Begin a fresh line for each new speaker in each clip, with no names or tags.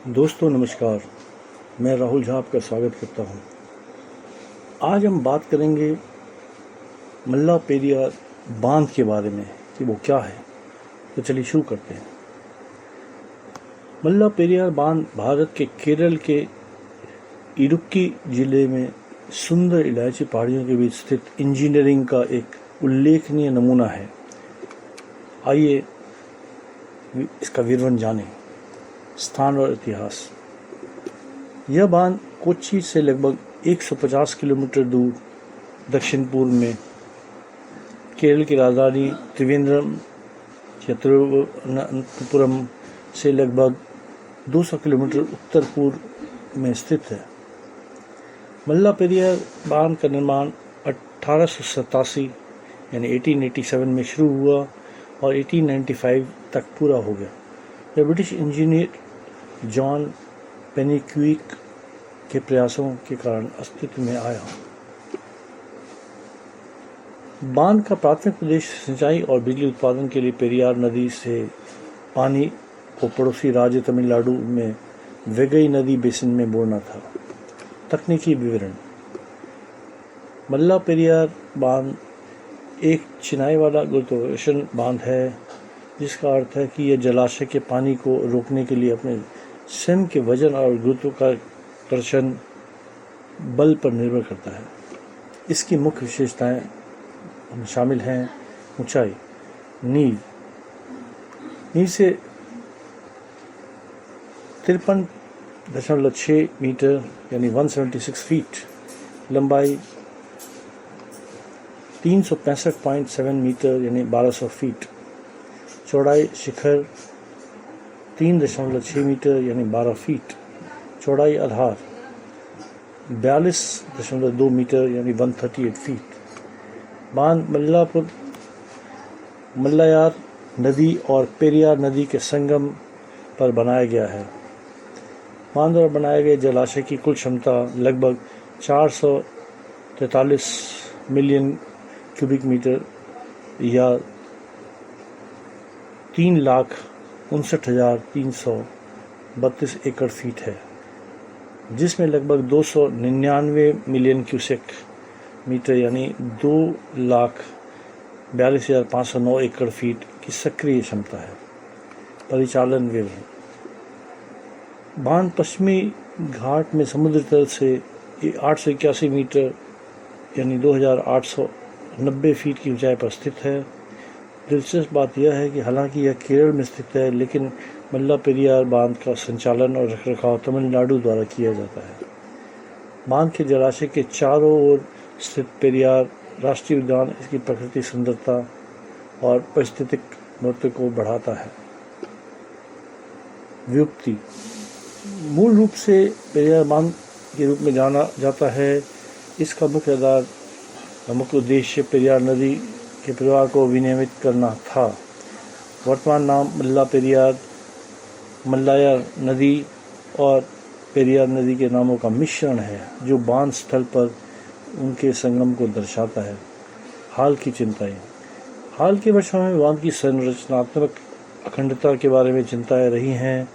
दोस्तों नमस्कार, मैं राहुल झा आपका स्वागत करता हूं। आज हम बात करेंगे मल्ला पेरियार बांध के बारे में कि वो क्या है। तो चलिए शुरू करते हैं। मल्ला पेरियार बांध भारत के केरल के इडुक्की जिले में सुंदर इलायची पहाड़ियों के बीच स्थित इंजीनियरिंग का एक उल्लेखनीय नमूना है। आइए इसका विवरण जानें। स्थान और इतिहास। यह बांध कोच्चि से लगभग 150 किलोमीटर दूर दक्षिण पूर्व में केरल की राजधानी त्रिवेंद्रम या तिरुवनंतपुरम से लगभग 200 किलोमीटर उत्तर पूर्व में स्थित है। मल्ला पेरियार बांध का निर्माण 1887 यानी 1887 में शुरू हुआ और 1895 तक पूरा हो गया। यह ब्रिटिश इंजीनियर जॉन पेनिक्विक के प्रयासों के कारण अस्तित्व में आया। बांध का प्राथमिक उद्देश्य सिंचाई और बिजली उत्पादन के लिए पेरियार नदी से पानी को पड़ोसी राज्य तमिलनाडु में वैगई नदी बेसिन में मोड़ना था। तकनीकी विवरण। मल्ला पेरियार बांध एक चिनाई वाला गुरुत्वाकर्षण बांध है, जिसका अर्थ है कि यह जलाशय के पानी को रोकने के लिए अपने स्वयं के वजन और गुरुत्वाकर्षण बल पर निर्भर करता है। इसकी मुख्य विशेषताएं शामिल हैं: ऊंचाई। नींव से 53.6 मीटर यानी 176 फीट, लंबाई 365.7 मीटर यानी 1200 फीट, चौड़ाई शिखर 3.6 मीटर यानी 12 फीट, चौड़ाई आधार 42.2 मीटर यानी 138 फीट। बांध मल्लायार नदी और पेरियार नदी के संगम पर बनाया गया है। बांध द्वारा बनाए गए जलाशय की कुल क्षमता लगभग 443 मिलियन क्यूबिक मीटर या 3,59,332 एकड़ फीट है, जिसमें लगभग 299 मिलियन क्यूसेक मीटर यानी 2,42,509 एकड़ फीट की सक्रिय क्षमता है। परिचालन विवरण। बांध पश्चिमी घाट में समुद्र तल से 881 मीटर यानी 2,890 फीट की ऊंचाई पर स्थित है। दिलचस्प बात यह है कि हालांकि यह केरल में स्थित है, लेकिन मल्ला पेरियार बांध का संचालन और रखरखाव तमिलनाडु द्वारा किया जाता है। बांध के जलाशय के चारों ओर स्थित पेरियार राष्ट्रीय उद्यान इसकी प्राकृतिक सुंदरता और पारिस्थितिक महत्व को बढ़ाता है। व्युत्पत्ति। मूल रूप से पेरियार बांध के रूप में जाना जाता है। इसका मुख्य उद्देश्य पेरियार नदी के प्रवाह को विनियमित करना था। वर्तमान नाम मल्लायार नदी और पेरियार नदी के नामों का मिश्रण है, जो बांध स्थल पर उनके संगम को दर्शाता है। हाल की चिंताएं। हाल के वर्षों में बांध की संरचनात्मक अखंडता के बारे में चिंताएं रही हैं।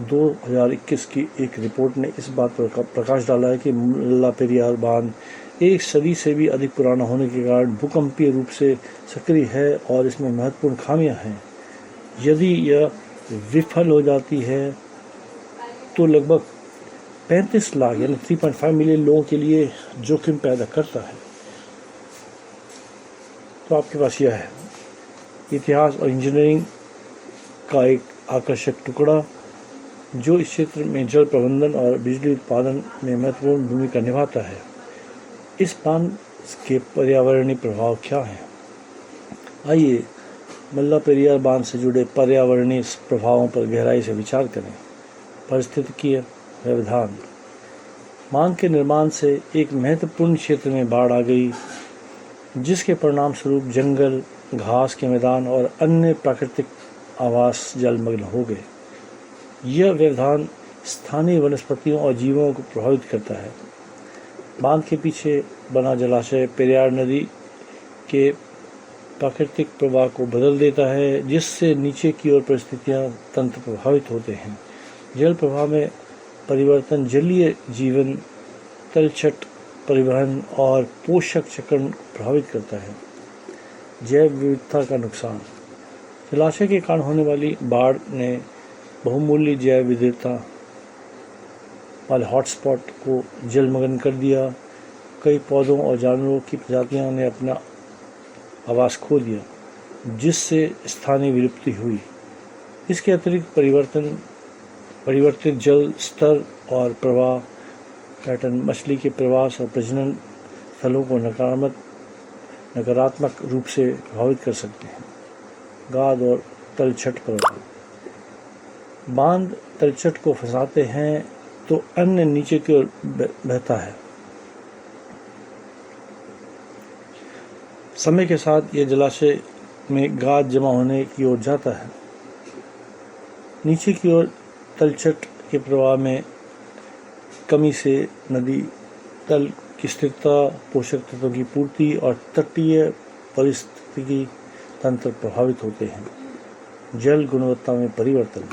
2021 की एक रिपोर्ट ने इस बात पर प्रकाश डाला है कि मल्ला पेरियार बांध एक सदी से भी अधिक पुराना होने के कारण भूकंपीय रूप से सक्रिय है और इसमें महत्वपूर्ण खामियां हैं। यदि यह विफल हो जाती है तो लगभग 35 लाख यानी 3.5 मिलियन लोगों के लिए जोखिम पैदा करता है। तो आपके पास यह है इतिहास और इंजीनियरिंग का एक आकर्षक टुकड़ा, जो इस क्षेत्र में जल प्रबंधन और बिजली उत्पादन में महत्वपूर्ण भूमिका निभाता है। इस बांध के पर्यावरणीय प्रभाव क्या हैं? आइए मल्ला पेरियार बांध से जुड़े पर्यावरणीय प्रभावों पर गहराई से विचार करें। पारिस्थितिकीय व्यवधान। बांध के निर्माण से एक महत्वपूर्ण क्षेत्र में बाढ़ आ गई, जिसके परिणाम स्वरूप जंगल, घास के मैदान और अन्य प्राकृतिक आवास जलमग्न हो गए। यह व्यवधान स्थानीय वनस्पतियों और जीवों को प्रभावित करता है। बांध के पीछे बना जलाशय पेरियार नदी के प्राकृतिक प्रवाह को बदल देता है, जिससे नीचे की ओर परिस्थितियां तंत्र प्रभावित होते हैं। जल प्रवाह में परिवर्तन जलीय जीवन, तलछट, परिवहन और पोषक चक्र प्रभावित करता है। जैव विविधता का नुकसान। जलाशय के कारण होने वाली बाढ़ ने बहुमूल्य जैव विविधता वाले हॉटस्पॉट को जलमग्न कर दिया। कई पौधों और जानवरों की प्रजातियों ने अपना आवास खो दिया, जिससे स्थानीय विलुप्ति हुई। इसके अतिरिक्त परिवर्तित जल स्तर और प्रवाह पैटर्न मछली के प्रवास और प्रजनन स्थलों को नकारात्मक रूप से प्रभावित कर सकते हैं। गाद और तलछट प्रवाह। बांध तलछट को फंसाते हैं तो अन्य नीचे की ओर बहता है। समय के साथ यह जलाशय में गाद जमा होने की ओर जाता है। नीचे की ओर तलछट के प्रवाह में कमी से नदी तल की स्थिरता, पोषक तत्वों की पूर्ति और तटीय पारिस्थितिकी तंत्र प्रभावित होते हैं। जल गुणवत्ता में परिवर्तन।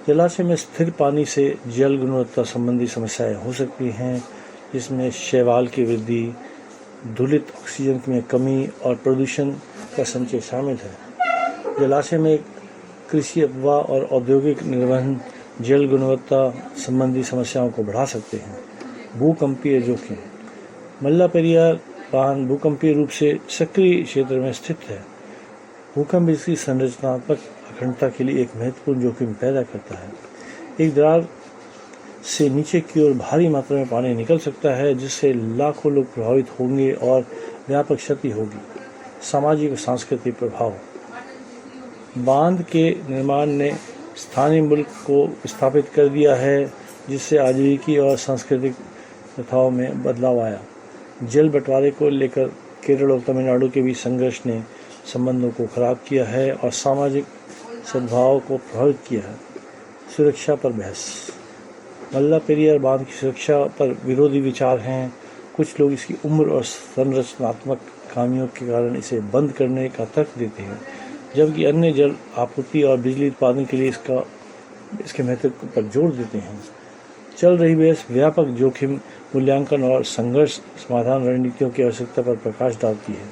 जलाशय में स्थिर पानी से जल गुणवत्ता संबंधी समस्याएं हो सकती हैं, जिसमें शैवाल की वृद्धि, धूलित ऑक्सीजन में कमी और प्रदूषण का संचय शामिल है। जलाशय में कृषि अपवाह और औद्योगिक निर्वहन जल गुणवत्ता संबंधी समस्याओं को बढ़ा सकते हैं। भूकंपीय जोखिम। मल्ला पेरियार बांध भूकंपीय रूप से सक्रिय क्षेत्र में स्थित है। भूकंप इसकी संरचनात्मक अखंडता के लिए एक महत्वपूर्ण जोखिम पैदा करता है। एक दरार से नीचे की ओर भारी मात्रा में पानी निकल सकता है, जिससे लाखों लोग प्रभावित होंगे और व्यापक क्षति होगी। सामाजिक और सांस्कृतिक प्रभाव। बांध के निर्माण ने स्थानीय मुल्क को विस्थापित कर दिया है, जिससे आजीविकी और सांस्कृतिक प्रथाओं में बदलाव आया। जल बंटवारे को लेकर केरल और तमिलनाडु के बीच संघर्ष ने संबंधों को खराब किया है और सामाजिक सद्भाव को प्रभावित किया है। सुरक्षा पर बहस। मल्ला पेरियार बांध की सुरक्षा पर विरोधी विचार हैं। कुछ लोग इसकी उम्र और संरचनात्मक खामियों के कारण इसे बंद करने का तर्क देते हैं, जबकि अन्य जल आपूर्ति और बिजली उत्पादन के लिए इसके महत्व पर जोर देते हैं। चल रही बहस व्यापक जोखिम मूल्यांकन और संघर्ष समाधान रणनीतियों की आवश्यकता पर प्रकाश डालती है।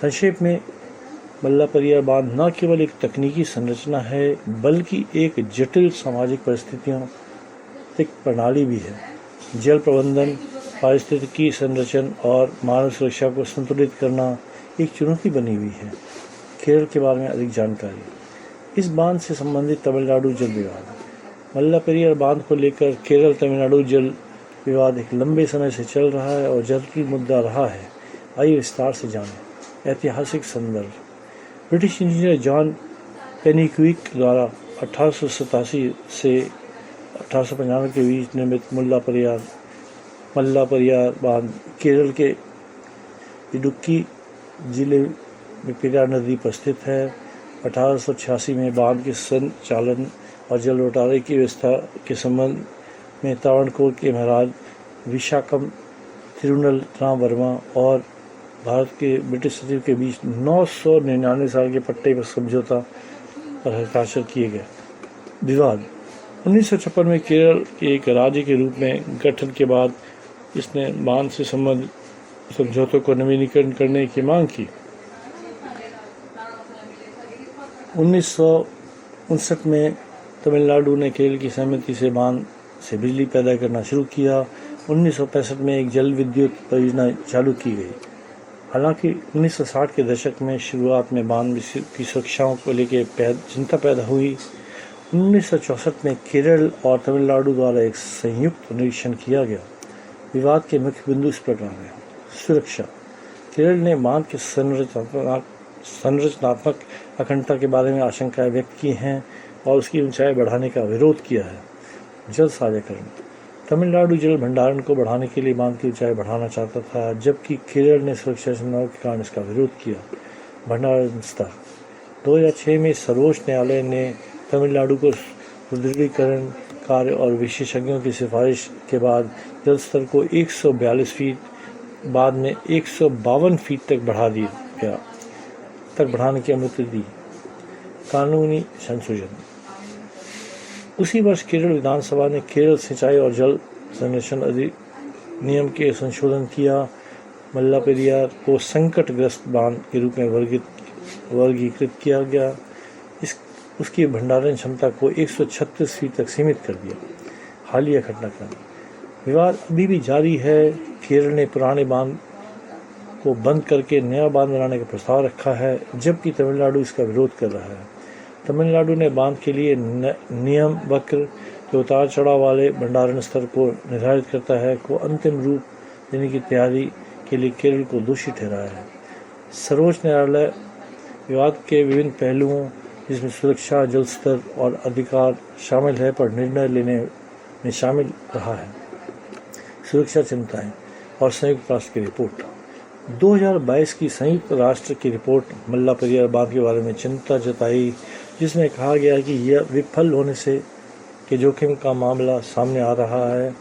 संक्षेप में, मल्ला पेरियार बांध न केवल एक तकनीकी संरचना है, बल्कि एक जटिल सामाजिक पारिस्थितिक प्रणाली भी है। जल प्रबंधन, पारिस्थितिकी संरक्षण और मानव सुरक्षा को संतुलित करना एक चुनौती बनी हुई है। केरल के बारे में अधिक जानकारी। इस बांध से संबंधित तमिलनाडु जल विवाद। मल्ला पेरियार बांध को लेकर केरल तमिलनाडु जल विवाद एक लंबे समय से चल रहा है और जटिल मुद्दा रहा है। आइए विस्तार से जानें। ऐतिहासिक संदर्भ। ब्रिटिश इंजीनियर जॉन पेनिक्विक द्वारा 1887 से 1895 के बीच निर्मित मल्ला पेरियार बांध केरल के इडुक्की जिले में पेरियार नदी पर स्थित है। 1886 में बांध के संचालन और जल बंटवारे की व्यवस्था के संबंध में त्रावणकोर के महाराज विशाखम थिरुनल राम वर्मा और भारत के ब्रिटिश सचिव के बीच 999 साल के पट्टे पर समझौता पर हस्ताक्षर किए गए। विवाद। 1956 में केरल के एक राज्य के रूप में गठन के बाद इसने बांध से संबंधित समझौतों को नवीनीकरण करने की मांग की। 1959 में तमिलनाडु ने केरल की सहमति से बांध से बिजली पैदा करना शुरू किया। 1965 में एक जल विद्युत परियोजना चालू की गई। हालांकि 1960 के दशक में शुरुआत में बांध की सुरक्षाओं को लेकर चिंता पैदा हुई। 1964 में केरल और तमिलनाडु द्वारा एक संयुक्त निरीक्षण किया गया। विवाद के मुख्य बिंदु इस प्रकार हैं। सुरक्षा। केरल ने बांध के संरचनात्मक अखंडता के बारे में आशंकाएं व्यक्त की हैं और उसकी ऊंचाई बढ़ाने का विरोध किया है। जल साझाकरण। तमिलनाडु जल भंडारण को बढ़ाने के लिए बांध की ऊंचाई बढ़ाना चाहता था, जबकि केरल ने सुरक्षा चिंताओं के कारण इसका विरोध किया। भंडारण स्तर। 2006 में सर्वोच्च न्यायालय ने तमिलनाडु को सुदृढ़ीकरण कार्य और विशेषज्ञों की सिफारिश के बाद जल स्तर को 142 फीट, बाद में 152 फीट तक बढ़ाने की अनुमति दी। कानूनी संशोधन। उसी वर्ष केरल विधानसभा ने केरल सिंचाई और जल संरक्षण अधिनियम के संशोधन किया। मल्लापेरियार को संकटग्रस्त बांध के रूप में वर्गीकृत किया गया। उसकी भंडारण क्षमता को 136 फीट तक सीमित कर दिया। हालिया घटनाक्रम, विवाद अभी भी जारी है। केरल ने पुराने बांध को बंद करके नया बांध बनाने का प्रस्ताव रखा है, जबकि तमिलनाडु इसका विरोध कर रहा है। तमिलनाडु ने बांध के लिए नियम वक्र के उतार चढ़ाव वाले भंडारण स्तर को निर्धारित करता है को अंतिम रूप देने की तैयारी के लिए केरल को दोषी ठहराया है। सर्वोच्च न्यायालय विवाद के विभिन्न पहलुओं, जिसमें सुरक्षा, जल स्तर और अधिकार शामिल है, पर निर्णय लेने में शामिल रहा है। सुरक्षा चिंताएं और संयुक्त राष्ट्र की रिपोर्ट। 2022 की संयुक्त राष्ट्र की रिपोर्ट मल्लापेरियार बांध के बारे में चिंता जताई, जिसमें कहा गया कि यह विफल होने से के जोखिम का मामला सामने आ रहा है।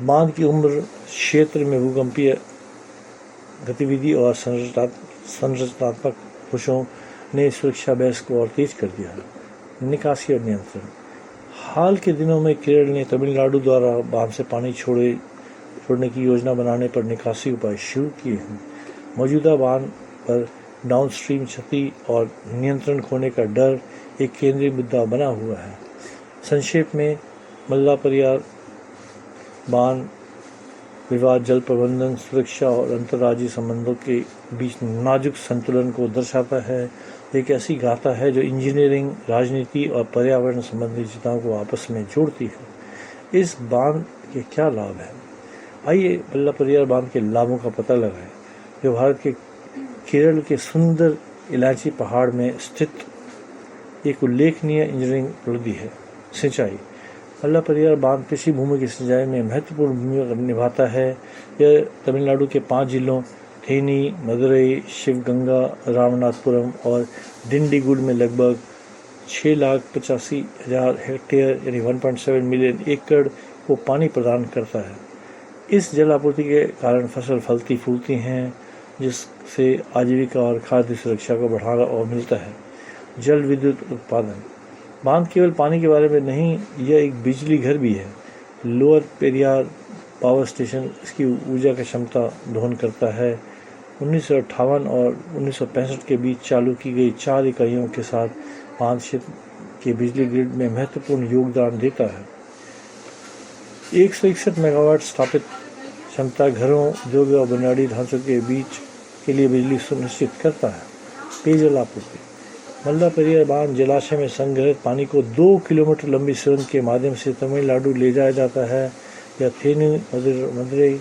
बांध की उम्र, क्षेत्र में भूकंपीय गतिविधि और संरचनात्मक दोषों ने सुरक्षा बहस को और तेज कर दिया है। निकासी और नियंत्रण। हाल के दिनों में केरल ने तमिलनाडु द्वारा बांध से पानी छोड़ने की योजना बनाने पर निकासी उपाय शुरू किए हैं। मौजूदा बांध पर डाउनस्ट्रीम क्षति और नियंत्रण खोने का डर एक केंद्रीय मुद्दा बना हुआ है। संक्षेप में, मल्लापेरियार बांध विवाद जल प्रबंधन, सुरक्षा और अंतर्राज्यीय संबंधों के बीच नाजुक संतुलन को दर्शाता है। एक ऐसी गाथा है जो इंजीनियरिंग, राजनीति और पर्यावरण संबंधी चिंताओं को आपस में जोड़ती है। इस बांध के क्या लाभ हैं? आइए मल्लापेरियार बांध के लाभों का पता लगाएं, जो भारत के केरल के सुंदर इलायची पहाड़ में स्थित एक उल्लेखनीय इंजीनियरिंग उपलब्धि है। सिंचाई। मल्लापेरियार बांध कृषि भूमि की सिंचाई में महत्वपूर्ण भूमिका निभाता है। यह तमिलनाडु के 5 जिलों थेनी, मदुरई, शिवगंगा, रामनाथपुरम और डिंडीगुल में लगभग 6,85,000 हेक्टेयर यानी 1.7 मिलियन एकड़ को पानी प्रदान करता है। इस जल आपूर्ति के कारण फसल फलती फूलती हैं, जिससे आजीविका और खाद्य सुरक्षा को बढ़ावा और मिलता है। जल विद्युत उत्पादन। बांध केवल पानी के बारे में नहीं, यह एक बिजली घर भी है। लोअर पेरियार पावर स्टेशन इसकी ऊर्जा की क्षमता दोहन करता है। 1958 और 1965 के बीच चालू की गई 4 इकाइयों के साथ बांध क्षेत्र के बिजली ग्रिड में महत्वपूर्ण योगदान देता है। 161 मेगावाट स्थापित क्षमता घरों, उद्योग और बुनियादी ढांचों के बीच के लिए बिजली सुनिश्चित करता है। पेयजल आपूर्ति। मल्लापेरियार बांध जलाशय में संग्रहित पानी को 2 किलोमीटर लंबी सुरंग के माध्यम से तमिलनाडु ले जाया जाता है। यह थेनी, मदुरई,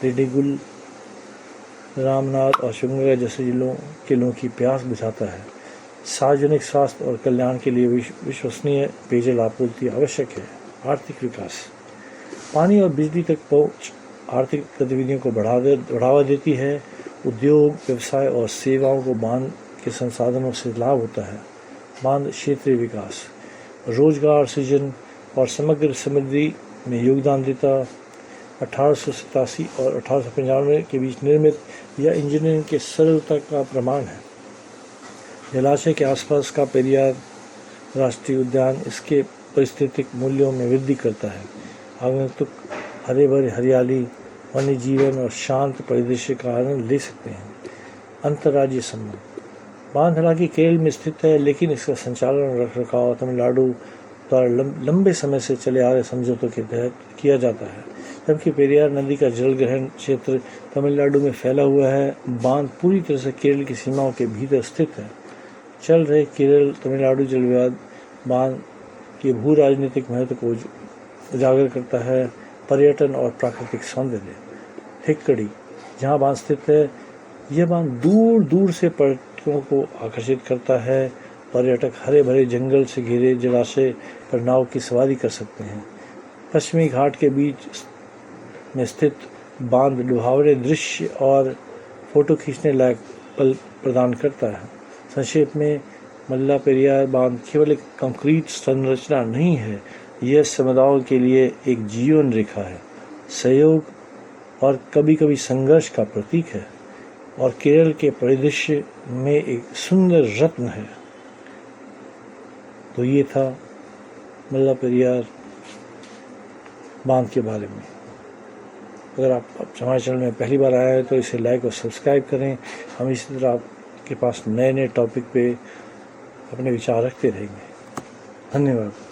डिंडीगुल, रामनाथ और शिवगंगा जैसे जिलों के लोगों की प्यास बुझाता है। सार्वजनिक स्वास्थ्य और कल्याण के लिए विश्वसनीय पेयजल आपूर्ति आवश्यक है। आर्थिक विकास। पानी और बिजली तक पहुंच आर्थिक गतिविधियों को बढ़ावा देती है। उद्योग, व्यवसाय और सेवाओं को बांध के संसाधनों से लाभ होता है। बांध क्षेत्रीय विकास, रोजगार सृजन और समग्र समृद्धि में योगदान देता। 1887 और 1895 के बीच निर्मित यह इंजीनियरिंग के सरलता का प्रमाण है। जलाशय के आसपास का पेरियार राष्ट्रीय उद्यान इसके पारिस्थितिक मूल्यों में वृद्धि करता है। आगंतुक हरे भरे हरियाली, वन्य जीवन और शांत परिदृश्य का आनंद ले सकते हैं। अंतर्राज्यीय संबंध। बांध हालांकि केरल में स्थित है, लेकिन इसका संचालन और रखरखाव तमिलनाडु द्वारा लंबे समय से चले आ रहे समझौतों के तहत किया जाता है। जबकि पेरियार नदी का जल ग्रहण क्षेत्र तमिलनाडु में फैला हुआ है, बांध पूरी तरह से केरल की सीमाओं के भीतर स्थित है। चल रहे केरल तमिलनाडु जल विवाद बांध के भू राजनीतिक महत्व को उजागर करता है। पर्यटन और प्राकृतिक सौंदर्य। हिक्कड़ी, जहाँ बांध स्थित है, यह बांध दूर दूर से पर्यटकों को आकर्षित करता है। पर्यटक हरे भरे जंगल से घिरे जलाशय पर नाव की सवारी कर सकते हैं। पश्चिमी घाट के बीच में स्थित बांध लुभावने दृश्य और फोटो खींचने लायक पल प्रदान करता है। संक्षेप में, मल्लापेरियार बांध केवल एक कंक्रीट संरचना नहीं है, यह समुदायों के लिए एक जीवन रेखा है, सहयोग और कभी कभी संघर्ष का प्रतीक है, और केरल के परिदृश्य में एक सुंदर रत्न है। तो ये था मुल्ला पेरियार बांध के बारे में। अगर आप हमारे चैनल में पहली बार आया है तो इसे लाइक और सब्सक्राइब करें। हम इसी तरह आपके पास नए नए टॉपिक पे अपने विचार रखते रहेंगे। धन्यवाद।